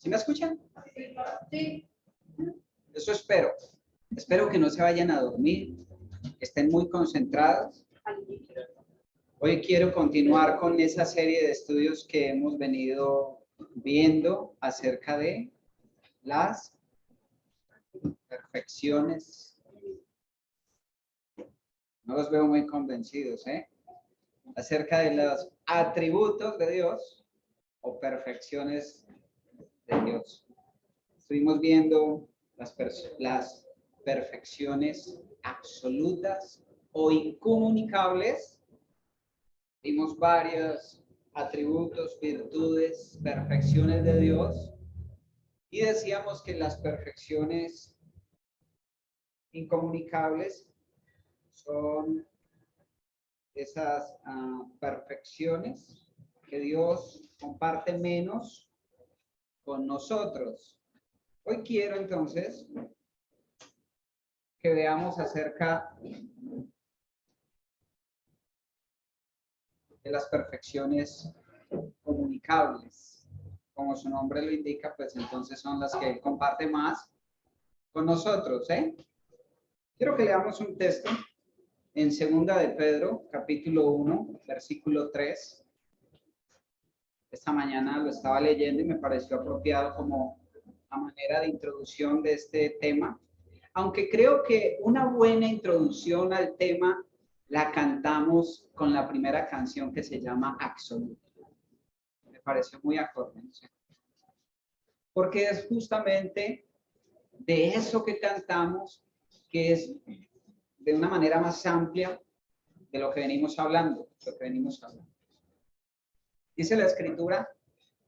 ¿Sí me escuchan? Sí. Eso espero. Espero que no se vayan a dormir, que estén muy concentrados. Hoy quiero continuar con esa serie de estudios que hemos venido viendo acerca de las perfecciones. No los veo muy convencidos, ¿eh? Acerca de los atributos de Dios o perfecciones de Dios. Estuvimos viendo las perfecciones absolutas o incomunicables. Vimos varios atributos, virtudes, perfecciones de Dios. Y decíamos que las perfecciones incomunicables son esas perfecciones que Dios comparte menos con nosotros. Hoy quiero entonces que veamos acerca de las perfecciones comunicables. Como su nombre lo indica, pues entonces son las que Él comparte más con nosotros, ¿eh? Quiero que leamos un texto en 2 de Pedro, capítulo 1, versículo 3. Esta mañana lo estaba leyendo y me pareció apropiado como a manera de introducción de este tema. Aunque creo que una buena introducción al tema la cantamos con la primera canción que se llama Absoluto. Me pareció muy acorde, ¿no? Porque es justamente de eso que cantamos, que es de una manera más amplia de lo que venimos hablando, Dice la Escritura,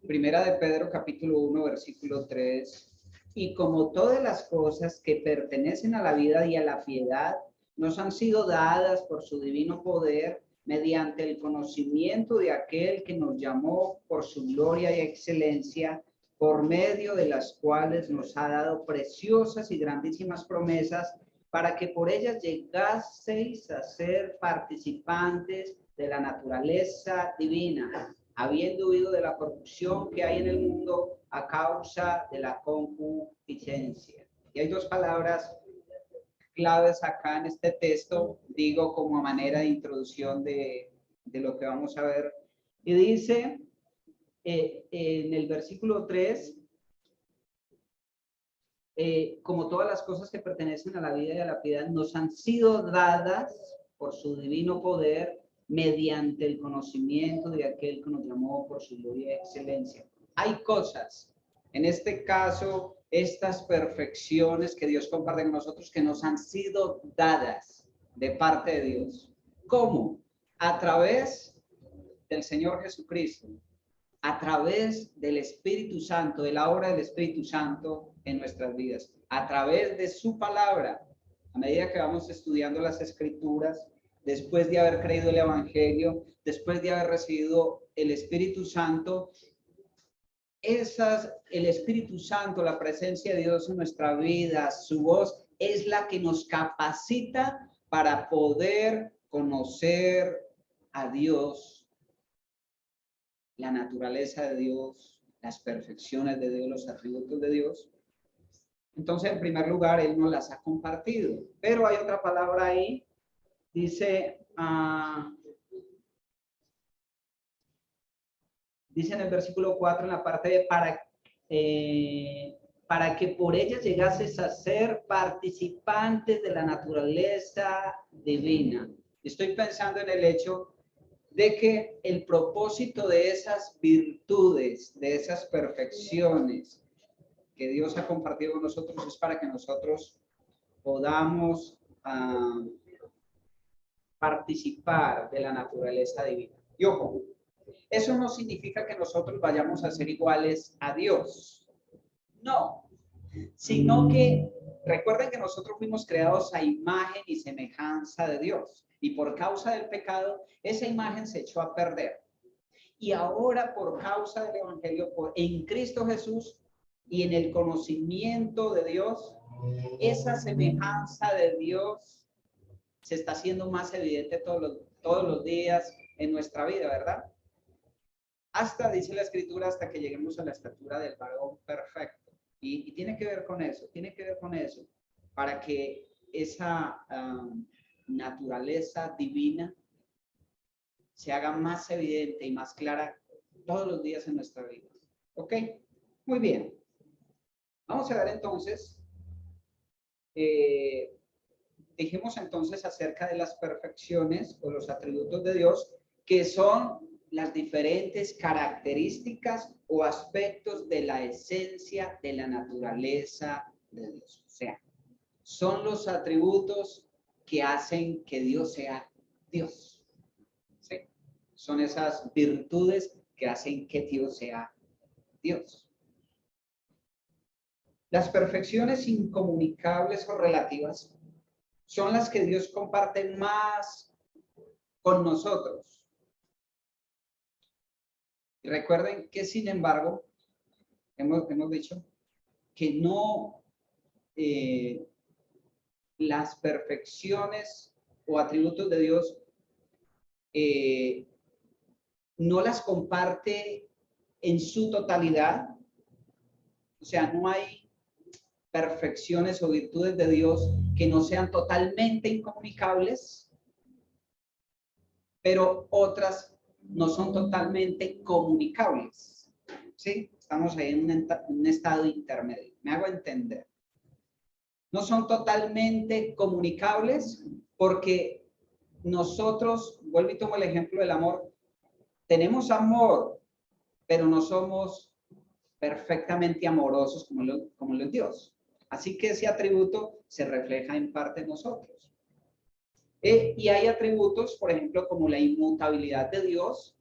primera de Pedro, capítulo 1, versículo 3, y como todas las cosas que pertenecen a la vida y a la piedad, nos han sido dadas por su divino poder, mediante el conocimiento de aquel que nos llamó por su gloria y excelencia, por medio de las cuales nos ha dado preciosas y grandísimas promesas, para que por ellas llegaseis a ser participantes de la naturaleza divina, habiendo huido de la corrupción que hay en el mundo a causa de la concupiscencia. Y hay dos palabras claves acá en este texto, digo como a manera de introducción de lo que vamos a ver. Y dice en el versículo 3, como todas las cosas que pertenecen a la vida y a la piedad, nos han sido dadas por su divino poder, mediante el conocimiento de aquel que nos llamó por su gloria y excelencia. Hay cosas, en este caso, estas perfecciones que Dios comparte con nosotros, que nos han sido dadas de parte de Dios. ¿Cómo? A través del Señor Jesucristo, a través del Espíritu Santo, de la obra del Espíritu Santo en nuestras vidas, a través de su palabra. A medida que vamos estudiando las Escrituras, después de haber creído el Evangelio, después de haber recibido el Espíritu Santo, el Espíritu Santo, la presencia de Dios en nuestra vida, su voz, es la que nos capacita para poder conocer a Dios, la naturaleza de Dios, las perfecciones de Dios, los atributos de Dios. Entonces, en primer lugar, Él nos las ha compartido. Pero hay otra palabra ahí, dice en el versículo 4, en la parte de para que por ellas llegases a ser participantes de la naturaleza divina. Estoy pensando en el hecho de que el propósito de esas virtudes, de esas perfecciones que Dios ha compartido con nosotros es para que nosotros podamos participar de la naturaleza divina. Y ojo, eso no significa que nosotros vayamos a ser iguales a Dios. No, sino que recuerden que nosotros fuimos creados a imagen y semejanza de Dios. Y por causa del pecado, esa imagen se echó a perder. Y ahora, por causa del Evangelio, en Cristo Jesús y en el conocimiento de Dios, esa semejanza de Dios se está haciendo más evidente todos los días en nuestra vida, ¿verdad? hasta, dice la Escritura, hasta que lleguemos a la estatura del varón perfecto. Y tiene que ver con eso, tiene que ver con eso, para que esa naturaleza divina se haga más evidente y más clara todos los días en nuestra vida. ¿Ok? Muy bien. Vamos a ver entonces, dijimos entonces acerca de las perfecciones o los atributos de Dios, que son las diferentes características o aspectos de la esencia de la naturaleza de Dios. O sea, son los atributos que hacen que Dios sea Dios. ¿Sí? Son esas virtudes que hacen que Dios sea Dios. Las perfecciones incomunicables o relativas son las que Dios comparte más con nosotros. Recuerden que, sin embargo, hemos dicho que no las perfecciones o atributos de Dios no las comparte en su totalidad. O sea, no hay perfecciones o virtudes de Dios que no sean totalmente incomunicables, pero otras no son totalmente comunicables. ¿Sí? Estamos ahí en un estado intermedio. Me hago entender. No son totalmente comunicables porque nosotros, vuelvo y tomo el ejemplo del amor, tenemos amor, pero no somos perfectamente amorosos como lo es Dios. Así que ese atributo se refleja en parte en nosotros. Y hay atributos, por ejemplo, como la inmutabilidad de Dios,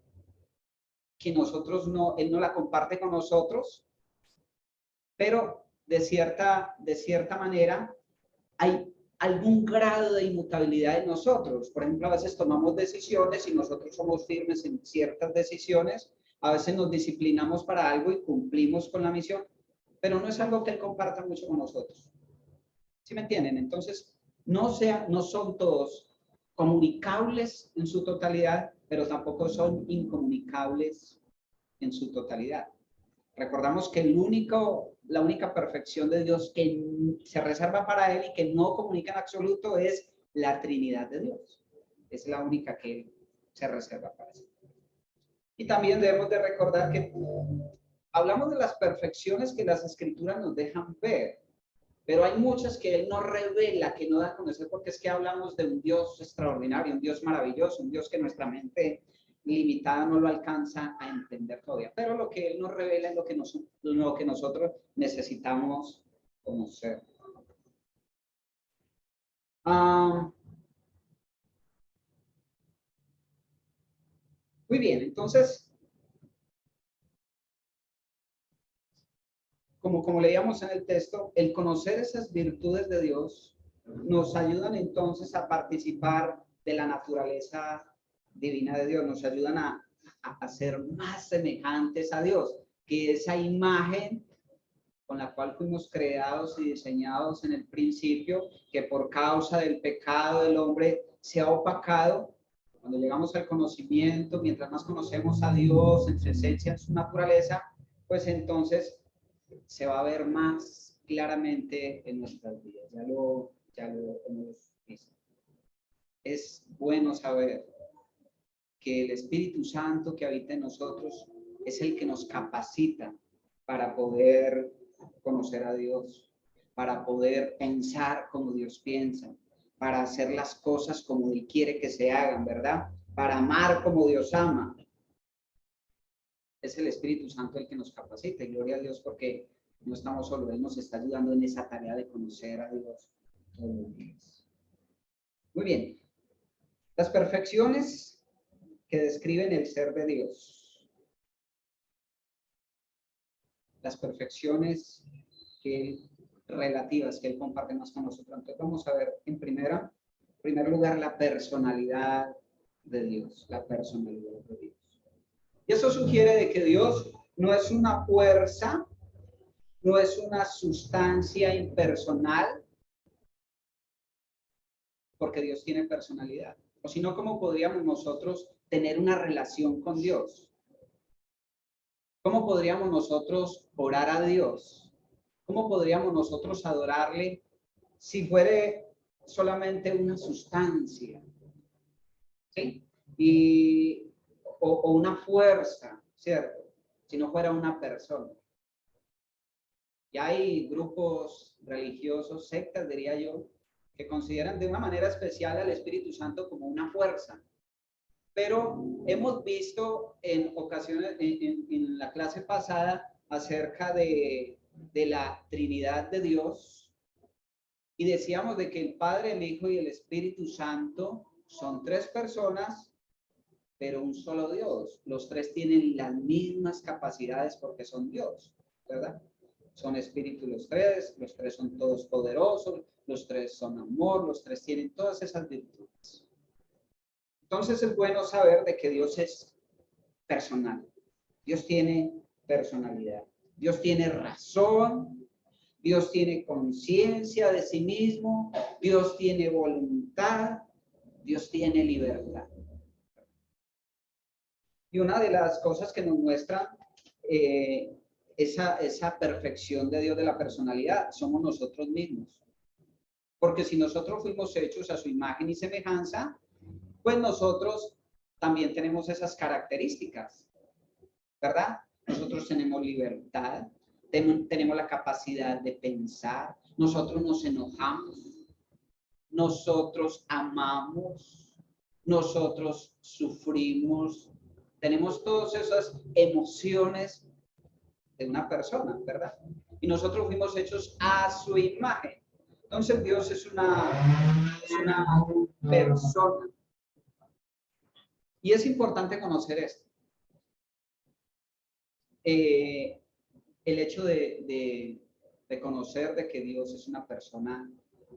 que nosotros no, Él no la comparte con nosotros, pero de cierta manera hay algún grado de inmutabilidad en nosotros. Por ejemplo, a veces tomamos decisiones y nosotros somos firmes en ciertas decisiones, a veces nos disciplinamos para algo y cumplimos con la misión, pero no es algo que Él comparta mucho con nosotros. ¿Sí me entienden? Entonces, no son todos comunicables en su totalidad, pero tampoco son incomunicables en su totalidad. Recordamos que la única perfección de Dios que se reserva para Él y que no comunica en absoluto es la Trinidad de Dios. Es la única que se reserva para Él. Y también debemos de recordar que hablamos de las perfecciones que las Escrituras nos dejan ver, pero hay muchas que Él no revela, que no da a conocer, porque es que hablamos de un Dios extraordinario, un Dios maravilloso, un Dios que nuestra mente limitada no lo alcanza a entender todavía. Pero lo que Él nos revela es lo que nosotros necesitamos conocer. Muy bien, entonces, como leíamos en el texto, el conocer esas virtudes de Dios nos ayudan entonces a participar de la naturaleza divina de Dios, nos ayudan a ser más semejantes a Dios, que esa imagen con la cual fuimos creados y diseñados en el principio, que por causa del pecado del hombre se ha opacado. Cuando llegamos al conocimiento, mientras más conocemos a Dios en su esencia, en su naturaleza, pues entonces se va a ver más claramente en nuestras vidas. Ya lo hemos visto. Es bueno saber que el Espíritu Santo que habita en nosotros es el que nos capacita para poder conocer a Dios, para poder pensar como Dios piensa, para hacer las cosas como Él quiere que se hagan, ¿verdad? Para amar como Dios ama. Es el Espíritu Santo el que nos capacita, y gloria a Dios porque no estamos solos, Él nos está ayudando en esa tarea de conocer a Dios todos los días. Muy bien. Las perfecciones que describen el ser de Dios. Las perfecciones relativas que Él comparte más con nosotros. Entonces vamos a ver en primer lugar la personalidad de Dios, la personalidad de Dios. Y eso sugiere de que Dios no es una fuerza, no es una sustancia impersonal, porque Dios tiene personalidad. O si no, ¿cómo podríamos nosotros tener una relación con Dios? ¿Cómo podríamos nosotros orar a Dios? ¿Cómo podríamos nosotros adorarle si fuera solamente una sustancia? ¿Sí? O una fuerza, ¿cierto? Si no fuera una persona. Y hay grupos religiosos, sectas, diría yo, que consideran de una manera especial al Espíritu Santo como una fuerza. Pero hemos visto en ocasiones, en la clase pasada, acerca de la Trinidad de Dios, y decíamos de que el Padre, el Hijo y el Espíritu Santo son tres personas, pero un solo Dios. Los tres tienen las mismas capacidades porque son Dios, ¿verdad? Son espíritu los tres son todos poderosos, los tres son amor, los tres tienen todas esas virtudes. Entonces es bueno saber de que Dios es personal. Dios tiene personalidad. Dios tiene razón. Dios tiene conciencia de sí mismo. Dios tiene voluntad. Dios tiene libertad. Y una de las cosas que nos muestra esa perfección de Dios de la personalidad somos nosotros mismos. Porque si nosotros fuimos hechos a su imagen y semejanza, pues nosotros también tenemos esas características, ¿verdad? Nosotros tenemos libertad, tenemos la capacidad de pensar, nosotros nos enojamos, nosotros amamos, nosotros sufrimos, tenemos todas esas emociones de una persona, ¿verdad? Y nosotros fuimos hechos a su imagen. Entonces Dios es una persona. Y es importante conocer esto. El hecho de conocer de que Dios es una persona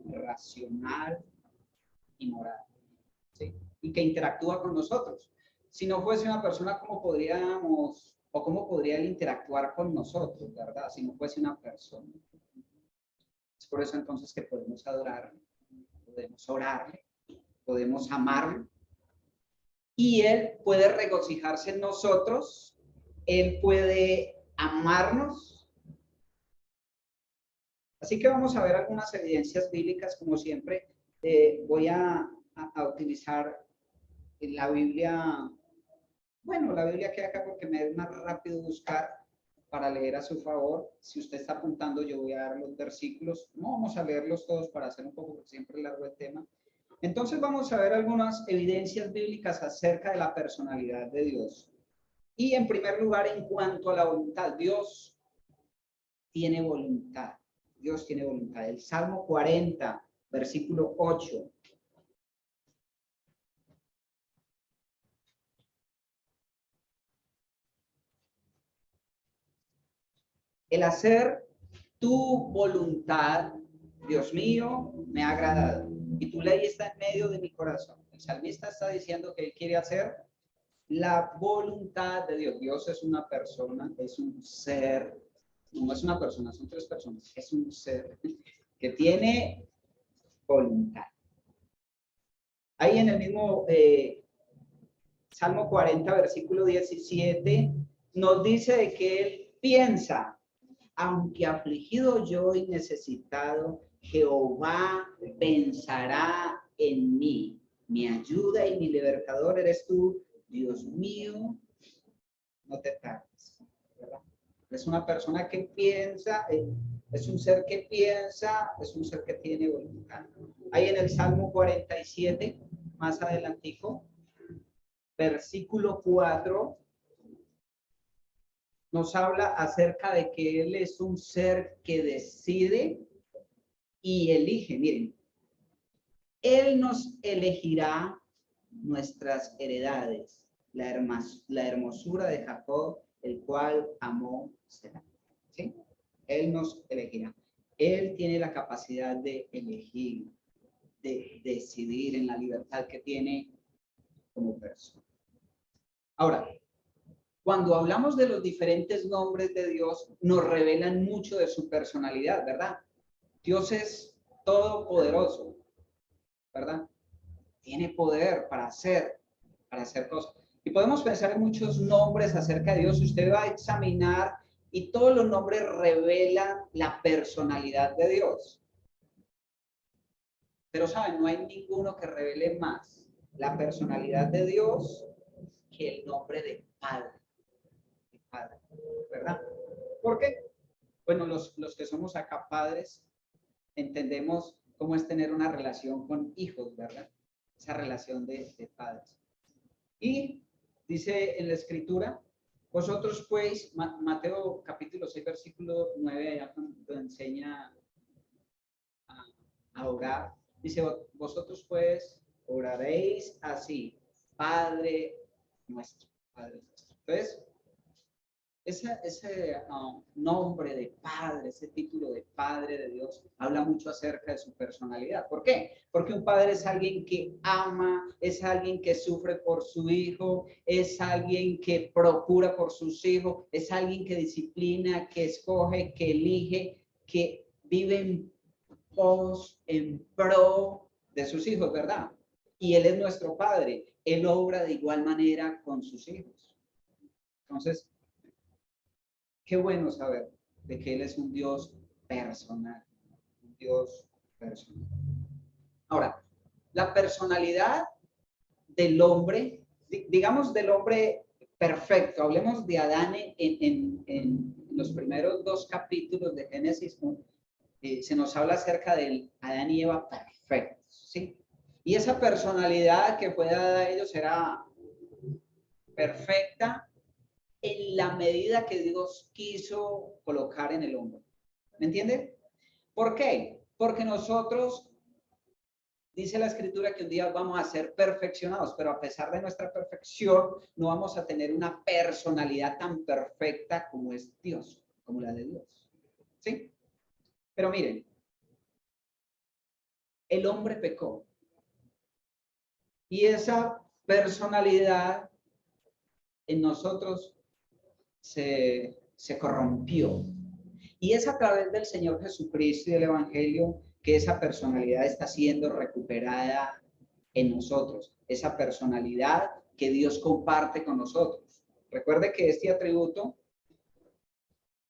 racional y moral, ¿sí? Y que interactúa con nosotros. Si no fuese una persona, ¿cómo podríamos o cómo podría él interactuar con nosotros, verdad? Si no fuese una persona. Es por eso entonces que podemos adorarle, podemos orarle, podemos amarle. Y Él puede regocijarse en nosotros, Él puede amarnos. Así que vamos a ver algunas evidencias bíblicas, como siempre. Voy a utilizar la Biblia, bueno, la Biblia que hay acá porque me es más rápido buscar para leer a su favor. Si usted está apuntando, yo voy a dar los versículos. No vamos a leerlos todos para hacer un poco, porque siempre es largo el tema. Entonces vamos a ver algunas evidencias bíblicas acerca de la personalidad de Dios. Y en primer lugar, en cuanto a la voluntad, Dios tiene voluntad. Dios tiene voluntad. El Salmo 40, versículo 8. El hacer tu voluntad, Dios mío, me ha agradado. Y tu ley está en medio de mi corazón. El salmista está diciendo que él quiere hacer la voluntad de Dios. Dios es una persona, es un ser. No es una persona, son tres personas. Es un ser que tiene voluntad. Ahí en el mismo Salmo 40, versículo 17, nos dice de que él piensa, aunque afligido yo y necesitado, Jehová pensará en mí. Mi ayuda y mi libertador eres tú, Dios mío, no te tardes. ¿Verdad? Es una persona que piensa, es un ser que piensa, es un ser que tiene voluntad. Ahí en el Salmo 47, más adelantico, versículo 4, nos habla acerca de que Él es un ser que decide y elige. Miren, Él nos elegirá nuestras heredades, la hermosura de Jacob, el cual amó será. ¿Sí? Él nos elegirá. Él tiene la capacidad de elegir, de decidir en la libertad que tiene como persona. Ahora, cuando hablamos de los diferentes nombres de Dios, nos revelan mucho de su personalidad, ¿verdad? Dios es todopoderoso, ¿verdad? Tiene poder para hacer cosas. Y podemos pensar en muchos nombres acerca de Dios. Usted va a examinar y todos los nombres revelan la personalidad de Dios. Pero saben, no hay ninguno que revele más la personalidad de Dios que el nombre de Padre. De Padre, ¿verdad? ¿Por qué? Bueno, los que somos acá padres entendemos cómo es tener una relación con hijos, ¿verdad? Esa relación de padres. Y dice en la escritura, vosotros pues, Mateo capítulo 6, versículo 9, allá cuando enseña a orar, dice, vosotros pues oraréis así, Padre nuestro, Padre nuestro. Entonces, ese nombre de Padre, ese título de Padre de Dios, habla mucho acerca de su personalidad. ¿Por qué? Porque un padre es alguien que ama, es alguien que sufre por su hijo, es alguien que procura por sus hijos, es alguien que disciplina, que escoge, que elige, que vive en pro de sus hijos, ¿verdad? Y Él es nuestro Padre. Él obra de igual manera con sus hijos. Entonces, qué bueno saber de que Él es un Dios personal, un Dios personal. Ahora, la personalidad del hombre, digamos del hombre perfecto, hablemos de Adán en los primeros 2 capítulos de Génesis, se nos habla acerca del Adán y Eva perfectos, ¿sí? Y esa personalidad que fue dada a ellos era perfecta en la medida que Dios quiso colocar en el hombre. ¿Me entiende? ¿Por qué? Porque nosotros, dice la escritura que un día vamos a ser perfeccionados, pero a pesar de nuestra perfección, no vamos a tener una personalidad tan perfecta como es Dios, como la de Dios. ¿Sí? Pero miren, el hombre pecó. Y esa personalidad en nosotros se corrompió. Y es a través del Señor Jesucristo y del Evangelio que esa personalidad está siendo recuperada en nosotros. Esa personalidad que Dios comparte con nosotros. Recuerde que este atributo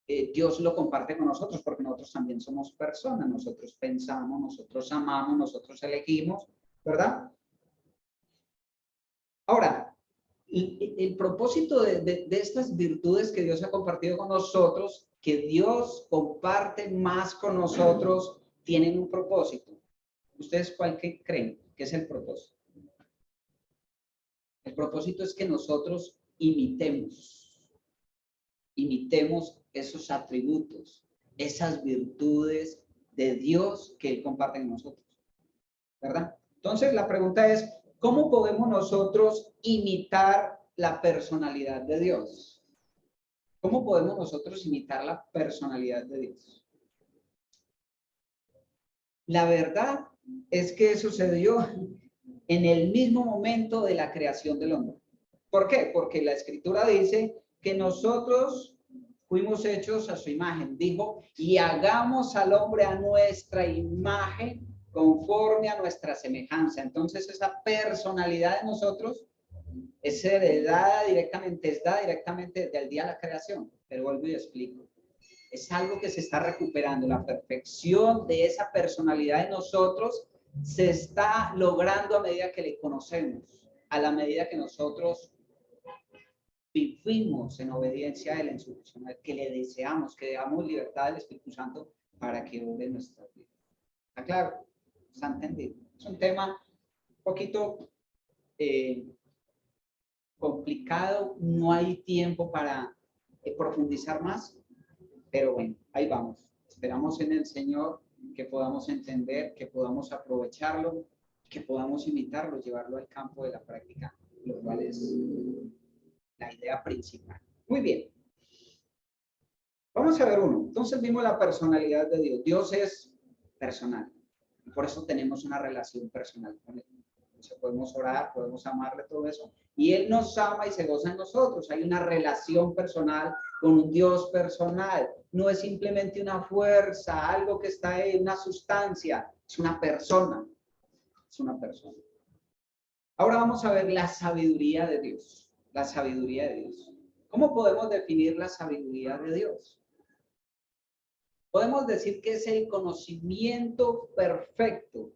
Dios lo comparte con nosotros porque nosotros también somos personas. Nosotros pensamos, nosotros amamos, nosotros elegimos, ¿verdad? Ahora, el propósito de estas virtudes que Dios ha compartido con nosotros, que Dios comparte más con nosotros, tienen un propósito. ¿Ustedes cuál creen que es el propósito? El propósito es que nosotros imitemos esos atributos, esas virtudes de Dios que Él comparte con nosotros, ¿verdad? Entonces, la pregunta es, ¿cómo podemos nosotros imitar la personalidad de Dios? ¿Cómo podemos nosotros imitar la personalidad de Dios? La verdad es que sucedió en el mismo momento de la creación del hombre. ¿Por qué? Porque la Escritura dice que nosotros fuimos hechos a su imagen. Dijo, y hagamos al hombre a nuestra imagen conforme a nuestra semejanza. Entonces esa personalidad de nosotros es heredada directamente, es dada directamente desde el día de la creación. Pero vuelvo y explico. Es algo que se está recuperando. La perfección de esa personalidad de nosotros se está logrando a medida que le conocemos, a la medida que nosotros vivimos en obediencia a Él, en su persona, que le deseamos, que damos libertad al Espíritu Santo para que obre nuestra vida. ¿Está claro? ¿Está entendido? Es un tema un poquito complicado, no hay tiempo para profundizar más, pero bueno, ahí vamos. Esperamos en el Señor que podamos entender, que podamos aprovecharlo, que podamos imitarlo, llevarlo al campo de la práctica, lo cual es la idea principal. Muy bien. Vamos a ver uno. Entonces vimos la personalidad de Dios. Dios es personal. Y por eso tenemos una relación personal con Él. Entonces podemos orar, podemos amarle, todo eso. Y Él nos ama y se goza en nosotros. Hay una relación personal con un Dios personal. No es simplemente una fuerza, algo que está ahí, una sustancia. Es una persona. Es una persona. Ahora vamos a ver la sabiduría de Dios. la sabiduría de Dios. ¿Cómo podemos definir la sabiduría de Dios? Podemos decir que es el conocimiento perfecto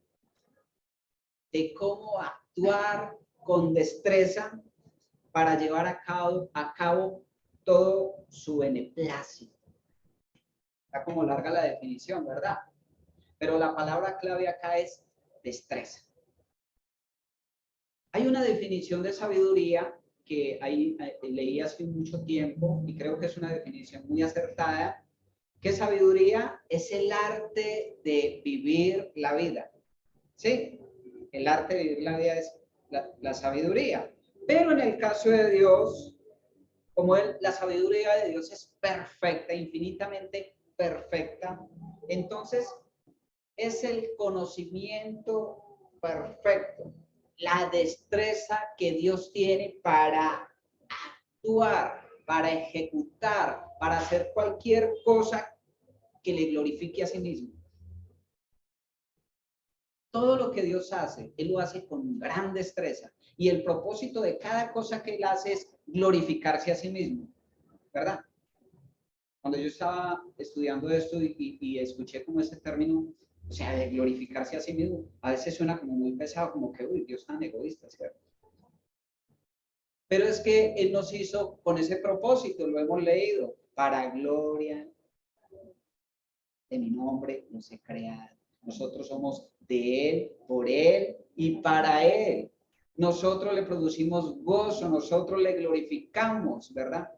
de cómo actuar con destreza para llevar a cabo todo su beneplácito. Está como larga la definición, ¿verdad? Pero la palabra clave acá es destreza. Hay una definición de sabiduría que leí hace mucho tiempo y creo que es una definición muy acertada, que sabiduría es el arte de vivir la vida. ¿Sí? El arte de vivir la vida es la sabiduría. Pero en el caso de Dios, como la sabiduría de Dios es perfecta, infinitamente perfecta, entonces es el conocimiento perfecto, la destreza que Dios tiene para actuar, para ejecutar, para hacer cualquier cosa que le glorifique a sí mismo. Todo lo que Dios hace, Él lo hace con gran destreza. Y el propósito de cada cosa que Él hace es glorificarse a sí mismo, ¿verdad? Cuando yo estaba estudiando esto y escuché como ese término, o sea, de glorificarse a sí mismo, a veces suena como muy pesado, como que, uy, Dios tan egoísta, ¿cierto? Pero es que Él nos hizo con ese propósito, lo hemos leído, para gloria de mi nombre nos he creado. Nosotros somos de Él, por Él y para Él. Nosotros le producimos gozo, nosotros le glorificamos, ¿verdad?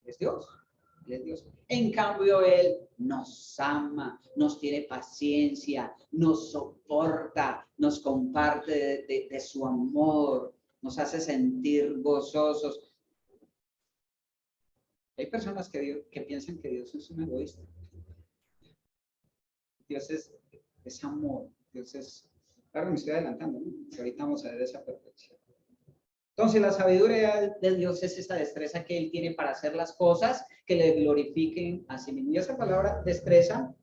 Es Dios. Es Dios. En cambio, Él nos ama, nos tiene paciencia, nos soporta, nos comparte de su amor, nos hace sentir gozosos. Hay personas que piensan que Dios es un egoísta. Dios es amor, Dios es... Claro, me estoy adelantando, ¿no? Ahorita vamos a ver esa perfección. Entonces, la sabiduría de Dios es esa destreza que Él tiene para hacer las cosas que le glorifiquen a sí mismo. Y esa palabra destreza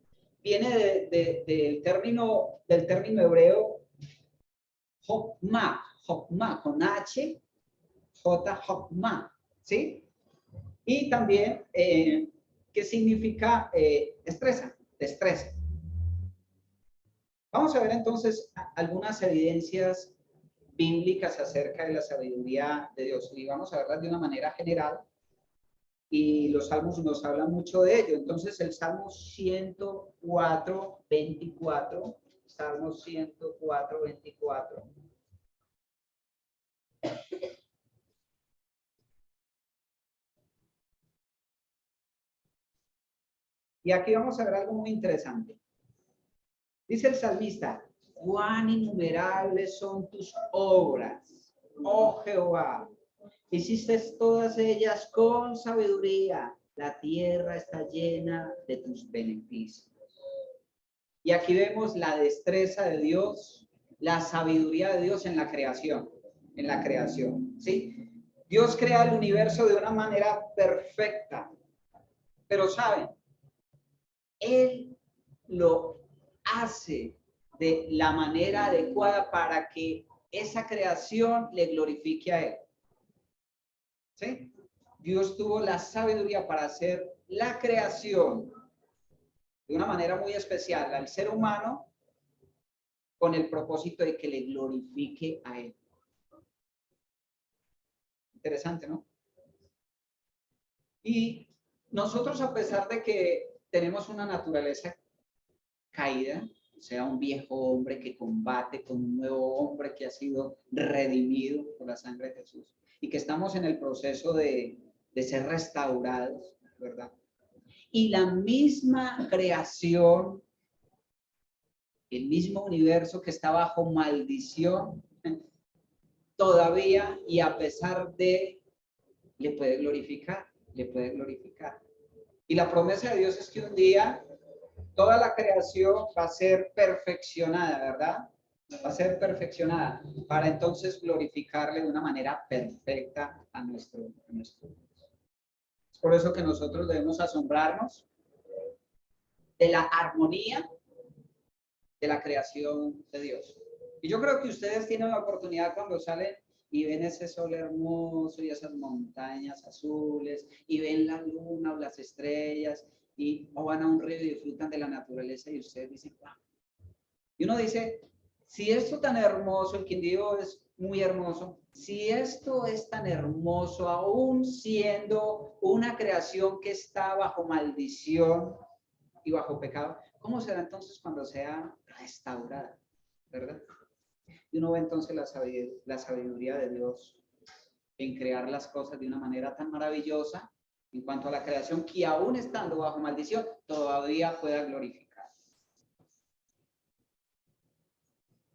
viene del término hebreo hokmah, con H, J, hokmah, ¿sí? Y también, ¿qué significa destreza? Destreza. Vamos a ver entonces algunas evidencias bíblicas acerca de la sabiduría de Dios y vamos a verlas de una manera general y los salmos nos hablan mucho de ello. Entonces el Salmo 104, 24, Salmo 104, 24. Y aquí vamos a ver algo muy interesante. Dice el salmista, cuán innumerables son tus obras, oh Jehová. Hiciste todas ellas con sabiduría. La tierra está llena de tus beneficios. Y aquí vemos la destreza de Dios, la sabiduría de Dios en la creación. ¿Sí? Dios crea el universo de una manera perfecta. Pero ¿saben? Él lo hace de la manera adecuada para que esa creación le glorifique a Él. ¿Sí? Dios tuvo la sabiduría para hacer la creación de una manera muy especial al ser humano con el propósito de que le glorifique a Él. Interesante, ¿no? Y nosotros, a pesar de que tenemos una naturaleza caída, o sea, un viejo hombre que combate con un nuevo hombre que ha sido redimido por la sangre de Jesús y que estamos en el proceso de ser restaurados, ¿verdad? Y la misma creación, el mismo universo que está bajo maldición, todavía y a pesar de, le puede glorificar. Y la promesa de Dios es que un día toda la creación va a ser perfeccionada, ¿verdad? Va a ser perfeccionada para entonces glorificarle de una manera perfecta a nuestro Dios. Es por eso que nosotros debemos asombrarnos de la armonía de la creación de Dios. Y yo creo que ustedes tienen la oportunidad cuando salen y ven ese sol hermoso y esas montañas azules y ven la luna o las estrellas o van a un río y disfrutan de la naturaleza y ustedes dicen, wow. Y uno dice, si esto tan hermoso, el Quindío es muy hermoso, si esto es tan hermoso, aún siendo una creación que está bajo maldición y bajo pecado, ¿cómo será entonces cuando sea restaurada? ¿Verdad? Y uno ve entonces la sabiduría de Dios en crear las cosas de una manera tan maravillosa en cuanto a la creación que aún estando bajo maldición todavía pueda glorificar.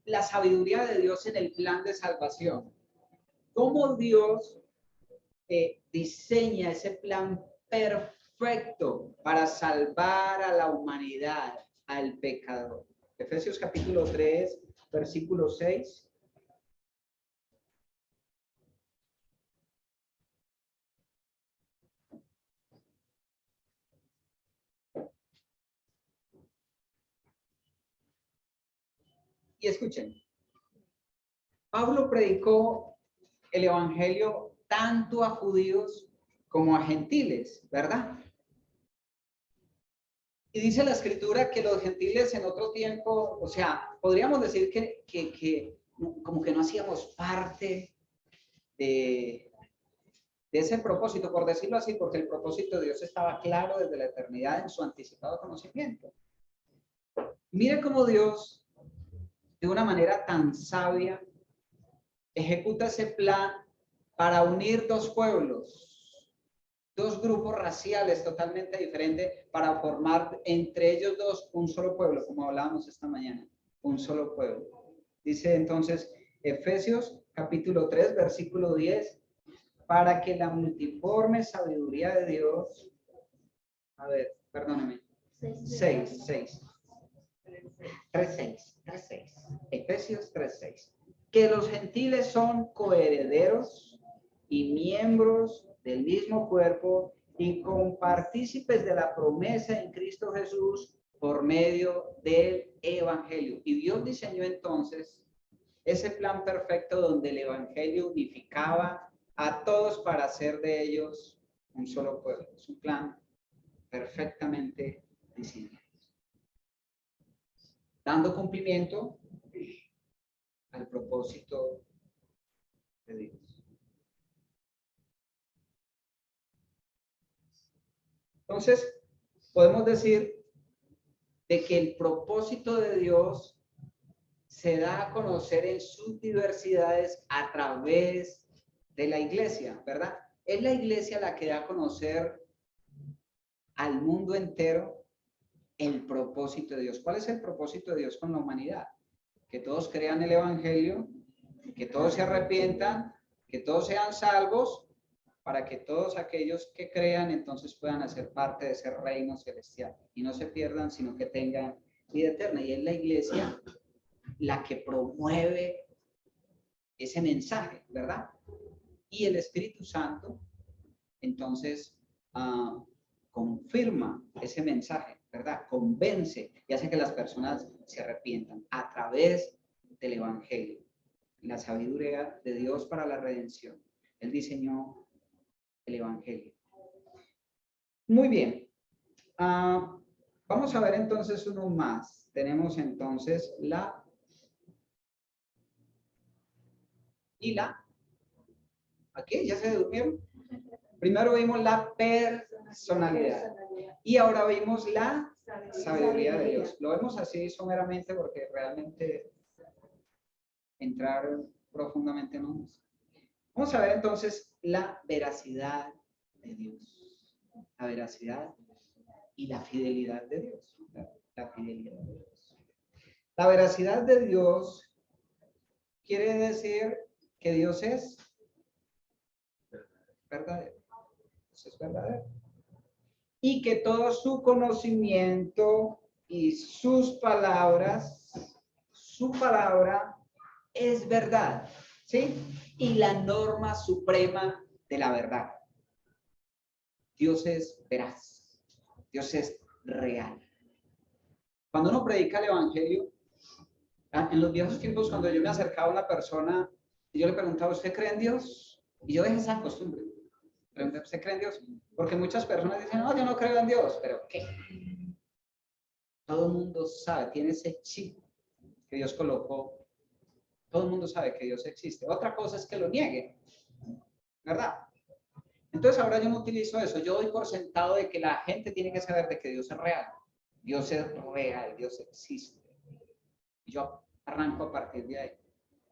La sabiduría de Dios en el plan de salvación. ¿Cómo Dios diseña ese plan perfecto para salvar a la humanidad, al pecador? Efesios capítulo 3, versículo 6. Y escuchen, Pablo predicó el evangelio tanto a judíos como a gentiles, ¿verdad? Y dice la escritura que los gentiles en otro tiempo, o sea, podríamos decir que como que no hacíamos parte de ese propósito, por decirlo así, porque el propósito de Dios estaba claro desde la eternidad en su anticipado conocimiento. Mire cómo Dios, de una manera tan sabia, ejecuta ese plan para unir dos pueblos, dos grupos raciales totalmente diferentes, para formar entre ellos dos un solo pueblo, como hablábamos esta mañana, un solo pueblo. Dice entonces Efesios capítulo 3, versículo 10, para que la multiforme sabiduría de Dios, a ver, perdóneme, 3:6. Efesios 3:6. Que los gentiles son coherederos y miembros del mismo cuerpo y compartícipes de la promesa en Cristo Jesús por medio del evangelio. Y Dios diseñó entonces ese plan perfecto donde el evangelio unificaba a todos para hacer de ellos un solo pueblo. Es un plan perfectamente diseñado, dando cumplimiento al propósito de Dios. Entonces, podemos decir de que el propósito de Dios se da a conocer en sus diversidades a través de la iglesia, ¿verdad? Es la iglesia la que da a conocer al mundo entero el propósito de Dios. ¿Cuál es el propósito de Dios con la humanidad? Que todos crean el evangelio, que todos se arrepientan, que todos sean salvos, para que todos aquellos que crean entonces puedan hacer parte de ese reino celestial y no se pierdan, sino que tengan vida eterna. Y es la iglesia la que promueve ese mensaje, ¿verdad? Y el Espíritu Santo entonces confirma ese mensaje, ¿verdad? Convence y hace que las personas se arrepientan a través del evangelio, la sabiduría de Dios para la redención. Él diseñó el evangelio. Muy bien. Vamos a ver entonces uno más. Tenemos entonces aquí ya se durmieron. Primero vimos la personalidad y ahora vimos la sabiduría de Dios. Lo vemos así someramente porque realmente entrar profundamente no. Vamos a ver entonces la veracidad de Dios, la veracidad y la fidelidad de Dios. La fidelidad de Dios. La veracidad de Dios quiere decir que Dios es verdadero. Dios es verdadero. Y que todo su conocimiento y su palabra es verdad, ¿sí? Y la norma suprema de la verdad. Dios es veraz, Dios es real. Cuando uno predica el evangelio, en los viejos tiempos, cuando yo me acercaba a una persona Y yo le preguntaba, ¿usted cree en Dios? Y yo dejé esa costumbre. Pregunté, ¿usted cree en Dios? Porque muchas personas dicen, no, yo no creo en Dios. ¿Pero qué? Todo el mundo sabe, tiene ese chip que Dios colocó. Todo el mundo sabe que Dios existe. Otra cosa es que lo niegue, ¿verdad? Entonces ahora yo no utilizo eso. Yo doy por sentado de que la gente tiene que saber de que Dios es real. Dios es real, Dios existe. Yo arranco a partir de ahí.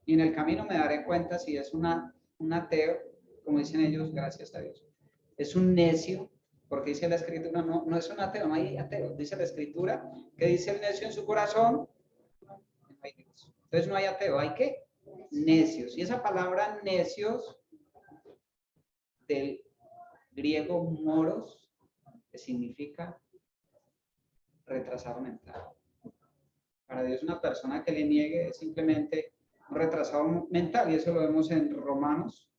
Y en el camino me daré cuenta si es un ateo, como dicen ellos, gracias a Dios. Es un necio, porque dice la escritura, no es un ateo, no hay ateo. Dice la escritura que dice el necio en su corazón, no hay Dios. Entonces no hay ateo, ¿hay qué? Necios. Y esa palabra necios, del griego moros, que significa retrasado mental. Para Dios una persona que le niegue es simplemente un retrasado mental, y eso lo vemos en Romanos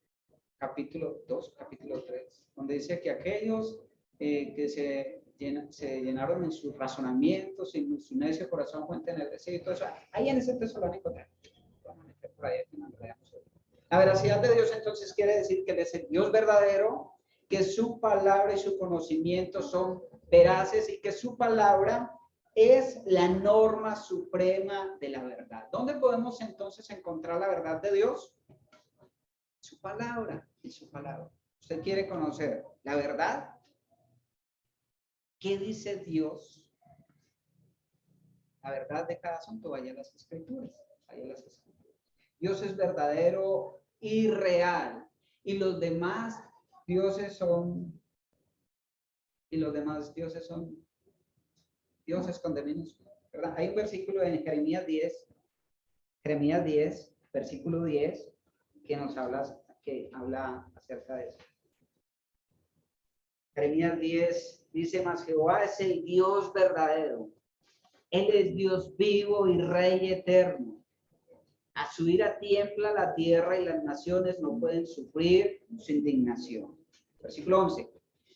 capítulo 2, capítulo 3, donde dice que aquellos que se llenaron en sus razonamientos, en su necio corazón, pueden tener deseo y todo eso. Ahí en ese Tesalónico, por ahí la veracidad de Dios entonces quiere decir que Él es el Dios verdadero, que su palabra y su conocimiento son veraces y que su palabra es la norma suprema de la verdad. ¿Dónde podemos entonces encontrar la verdad de Dios? Su palabra y su palabra. ¿Usted quiere conocer la verdad? ¿Qué dice Dios? La verdad de cada asunto, vaya a las escrituras. Vaya a las escrituras. Dios es verdadero y real. Y los demás dioses son, dioses con D minúscula, ¿verdad? Hay un versículo en Jeremías 10, versículo 10, que habla acerca de eso. Jeremías 10 dice, mas Jehová es el Dios verdadero. Él es Dios vivo y Rey eterno. A su ira tiembla la tierra y las naciones no pueden sufrir su indignación. Versículo 11.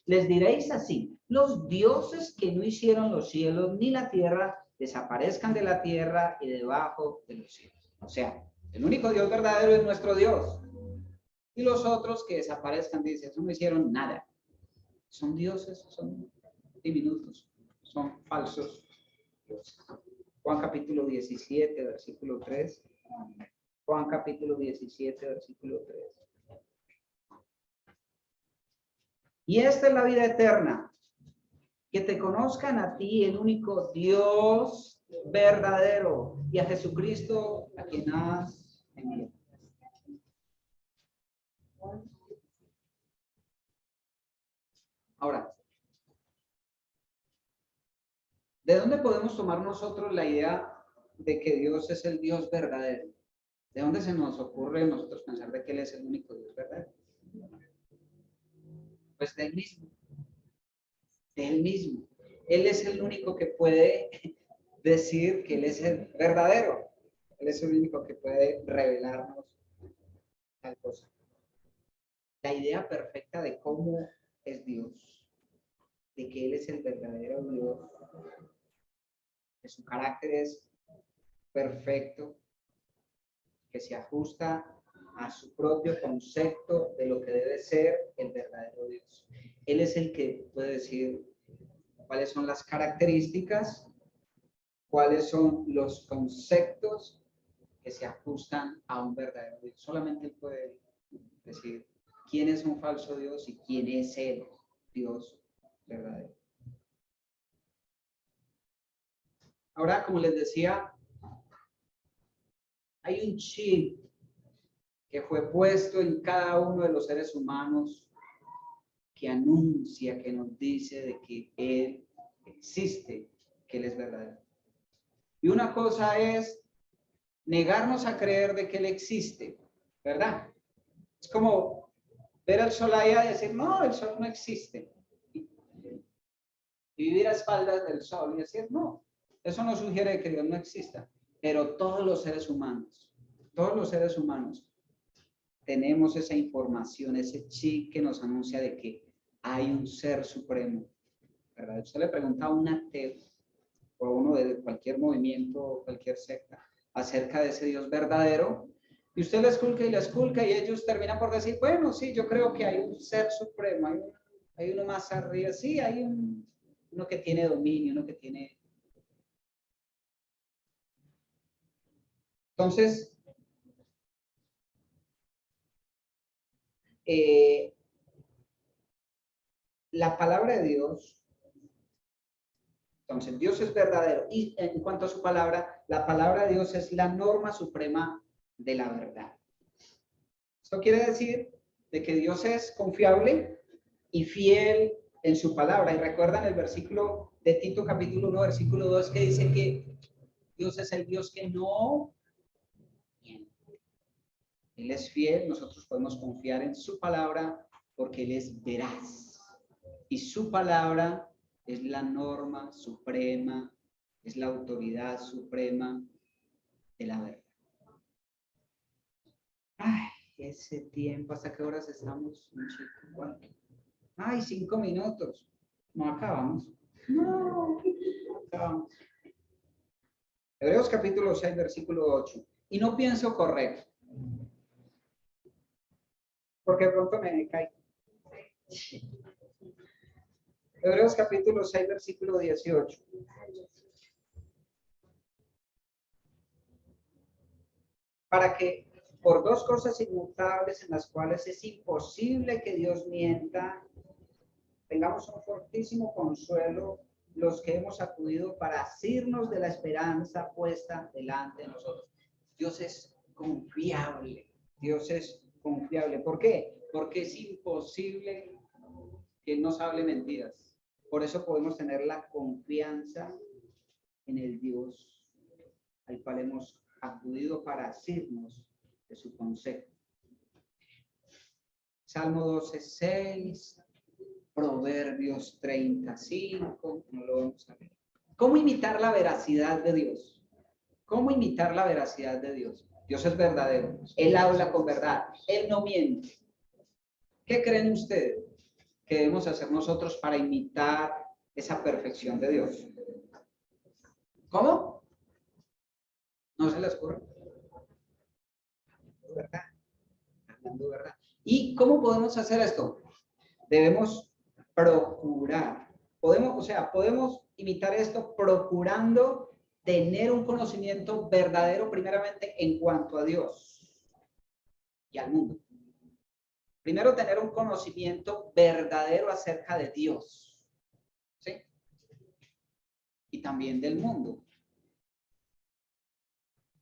Les diréis así, los dioses que no hicieron los cielos ni la tierra, desaparezcan de la tierra y debajo de los cielos. O sea, el único Dios verdadero es nuestro Dios. Y los otros que desaparezcan, dice, no hicieron nada. Son dioses, son diminutos, son falsos dioses. Juan capítulo 17, versículo 3. Juan capítulo 17, versículo 3. Y esta es la vida eterna, que te conozcan a ti, el único Dios verdadero, y a Jesucristo, a quien has enviado. Ahora, ¿de dónde podemos tomar nosotros la idea de que Dios es el Dios verdadero? ¿De dónde se nos ocurre a nosotros pensar de que Él es el único Dios verdadero? Pues de Él mismo. De Él mismo. Él es el único que puede decir que Él es el verdadero. Él es el único que puede revelarnos tal cosa. La idea perfecta de cómo es Dios, de que Él es el verdadero Dios, que su carácter es perfecto, que se ajusta a su propio concepto de lo que debe ser el verdadero Dios. Él es el que puede decir cuáles son las características, cuáles son los conceptos que se ajustan a un verdadero Dios. Solamente Él puede decir quién es un falso Dios y quién es el Dios verdadero. Ahora, como les decía, hay un chip que fue puesto en cada uno de los seres humanos que anuncia, que nos dice de que Él existe, que Él es verdadero. Y una cosa es negarnos a creer de que Él existe, ¿verdad? Es como ver el sol allá y decir, no, el sol no existe. Y vivir a espaldas del sol y decir, no, eso no sugiere que Dios no exista. Pero todos los seres humanos tenemos esa información, ese chip que nos anuncia de que hay un ser supremo, ¿verdad? Usted le pregunta a un ateo o a uno de cualquier movimiento o cualquier secta acerca de ese Dios verdadero, Y usted la esculca y ellos terminan por decir, bueno, sí, yo creo que hay un ser supremo, hay uno más arriba, sí, hay uno que tiene dominio, uno que tiene... Entonces, la palabra de Dios, entonces Dios es verdadero. Y en cuanto a su palabra, la palabra de Dios es la norma suprema de la verdad. Esto quiere decir de que Dios es confiable y fiel en su palabra. Y recuerdan el versículo de Tito capítulo 1, versículo 2, que dice que Dios es el Dios que no miente. Él es fiel, nosotros podemos confiar en su palabra porque Él es veraz. Y su palabra es la norma suprema, es la autoridad suprema de la verdad. Ay, ese tiempo, ¿hasta qué horas estamos? Ay, 5 minutos. No acabamos. No acabamos. Hebreos capítulo 6, versículo 8. Y no pienso correcto. Porque de pronto me caigo. Hebreos capítulo 6, versículo 18. Para que por dos cosas inmutables en las cuales es imposible que Dios mienta, tengamos un fortísimo consuelo los que hemos acudido para asirnos de la esperanza puesta delante de nosotros. Dios es confiable. Dios es confiable. ¿Por qué? Porque es imposible que Él nos hable mentiras. Por eso podemos tener la confianza en el Dios al cual hemos acudido para asirnos de su consejo. Salmo 12:6, Proverbios 35, no lo vamos a ver. ¿Cómo imitar la veracidad de Dios? ¿Cómo imitar la veracidad de Dios? Dios es verdadero, Él habla con verdad, Él no miente. ¿Qué creen ustedes que debemos hacer nosotros para imitar esa perfección de Dios? ¿Cómo? No se les ocurre. ¿Verdad? Hablando verdad. ¿Y cómo podemos hacer esto? Debemos procurar. Podemos imitar esto procurando tener un conocimiento verdadero primeramente en cuanto a Dios y al mundo. Primero, tener un conocimiento verdadero acerca de Dios, ¿sí? Y también del mundo.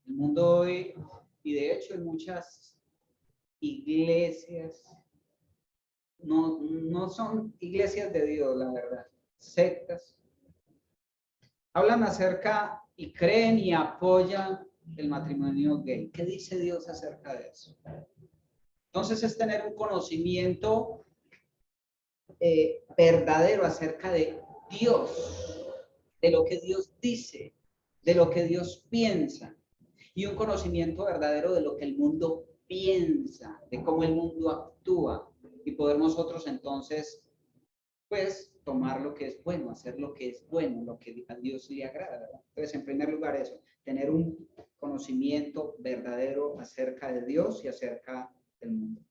El mundo hoy, y de hecho en muchas iglesias, no son iglesias de Dios, la verdad, sectas, hablan acerca y creen y apoyan el matrimonio gay. ¿Qué dice Dios acerca de eso? Entonces es tener un conocimiento verdadero acerca de Dios, de lo que Dios dice, de lo que Dios piensa, y un conocimiento verdadero de lo que el mundo piensa, de cómo el mundo actúa, y poder nosotros entonces, pues, tomar lo que es bueno, hacer lo que es bueno, lo que a Dios le agrada, ¿verdad? Entonces, en primer lugar, eso, tener un conocimiento verdadero acerca de Dios y acerca del mundo.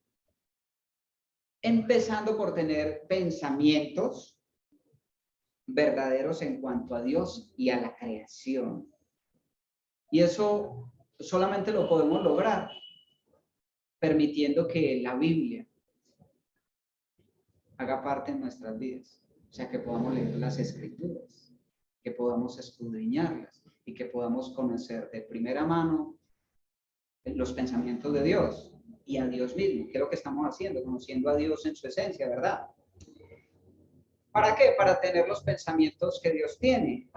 Empezando por tener pensamientos verdaderos en cuanto a Dios y a la creación. Y eso solamente lo podemos lograr permitiendo que la Biblia haga parte de nuestras vidas. O sea, que podamos leer las Escrituras, que podamos escudriñarlas y que podamos conocer de primera mano los pensamientos de Dios y a Dios mismo, que es lo que estamos haciendo, conociendo a Dios en su esencia, ¿verdad? ¿Para qué? Para tener los pensamientos que Dios tiene.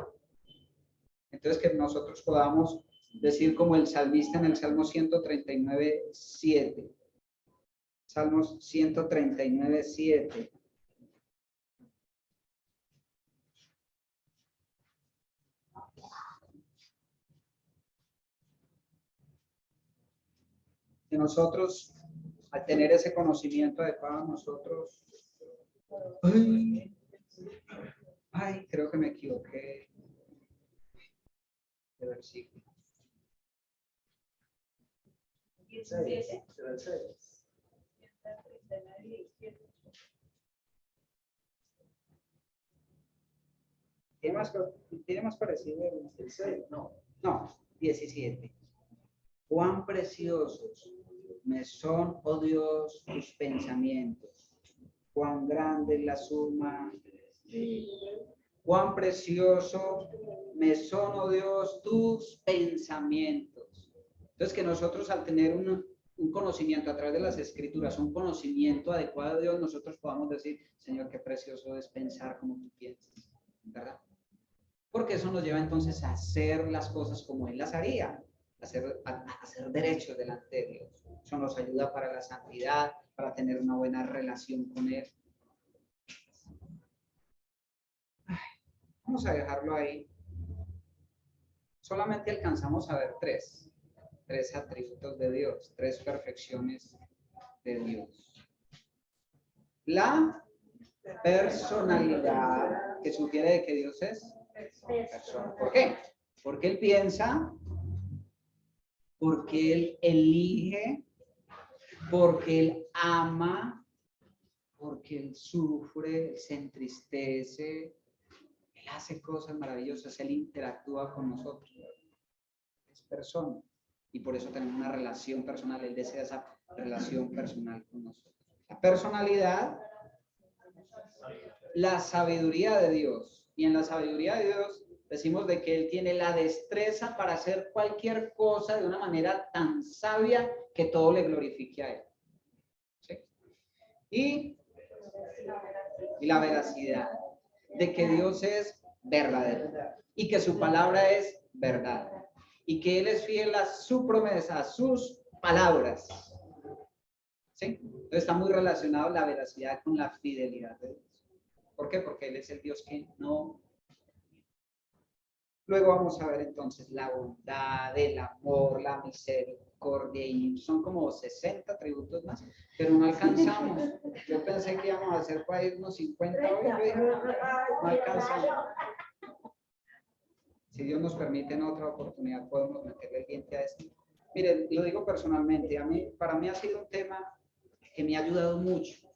Entonces, que nosotros podamos decir como el salmista en el Salmo 139:7. Salmos 139:7. Que nosotros, al tener ese conocimiento adecuado, nosotros... Creo que me equivoqué de versículo. 17. ¿Tiene más parecido el 6? No, 17. Cuán preciosos me son, oh Dios, tus pensamientos. Cuán grande es la suma. Cuán precioso me son, oh Dios, tus pensamientos. Entonces, que nosotros al tener un conocimiento a través de las escrituras, un conocimiento adecuado de Dios, nosotros podamos decir, Señor, qué precioso es pensar como tú piensas, ¿verdad? Porque eso nos lleva entonces a hacer las cosas como Él las haría, a hacer derechos delante de Dios. Eso nos ayuda para la santidad, para tener una buena relación con Él. Vamos a dejarlo ahí. Solamente alcanzamos a ver tres atributos de Dios, tres perfecciones de Dios. La personalidad, que sugiere de que Dios es persona. ¿Por qué? Porque Él piensa, porque Él elige, porque Él ama, porque Él sufre, se entristece, Él hace cosas maravillosas, Él interactúa con nosotros. Es persona. Y por eso tenemos una relación personal. Él desea esa relación personal con nosotros. La personalidad, la sabiduría de Dios. Y en la sabiduría de Dios decimos de que Él tiene la destreza para hacer cualquier cosa de una manera tan sabia que todo le glorifique a Él. ¿Sí? Y la veracidad de que Dios es verdadero y que su palabra es verdad. Y que Él es fiel a su promesa, a sus palabras. ¿Sí? Entonces está muy relacionado la veracidad con la fidelidad de Dios. ¿Por qué? Porque Él es el Dios que no. Luego vamos a ver entonces la bondad, el amor, la misericordia, y son como 60 atributos más, pero no alcanzamos. Yo pensé que íbamos a hacer para irnos 50 hoy, no alcanzamos. Si Dios nos permite en otra oportunidad, podemos meterle el diente a esto. Miren, lo digo personalmente, para mí ha sido un tema que me ha ayudado mucho.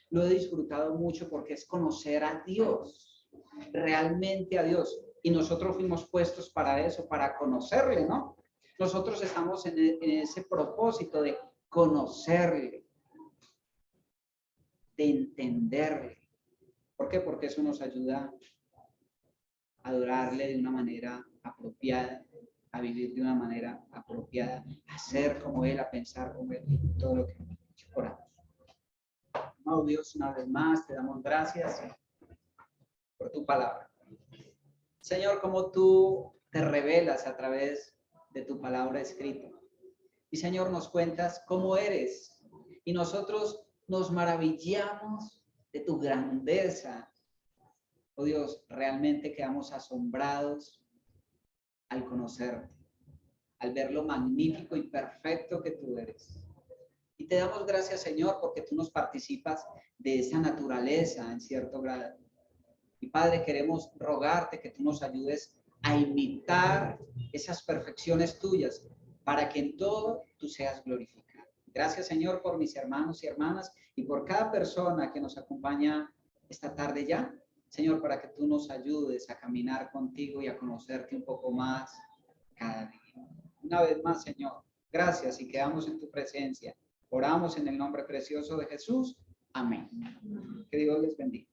Lo he disfrutado mucho porque es conocer a Dios, realmente a Dios. Y nosotros fuimos puestos para eso, para conocerle, ¿no? Nosotros estamos en ese propósito de conocerle, de entenderle. ¿Por qué? Porque eso nos ayuda a adorarle de una manera apropiada, a vivir de una manera apropiada, a ser como Él, a pensar como Él, todo lo que oramos. Oh Dios, una vez más te damos gracias por tu palabra. Señor, como tú te revelas a través de tu palabra escrita. Y Señor, nos cuentas cómo eres. Y nosotros nos maravillamos de tu grandeza. Oh Dios, realmente quedamos asombrados al conocerte, al ver lo magnífico y perfecto que tú eres. Y te damos gracias, Señor, porque tú nos participas de esa naturaleza en cierto grado. Y Padre, queremos rogarte que tú nos ayudes a imitar esas perfecciones tuyas para que en todo tú seas glorificado. Gracias, Señor, por mis hermanos y hermanas y por cada persona que nos acompaña esta tarde ya. Señor, para que tú nos ayudes a caminar contigo y a conocerte un poco más cada día. Una vez más, Señor, gracias y quedamos en tu presencia. Oramos en el nombre precioso de Jesús. Amén. Que Dios les bendiga.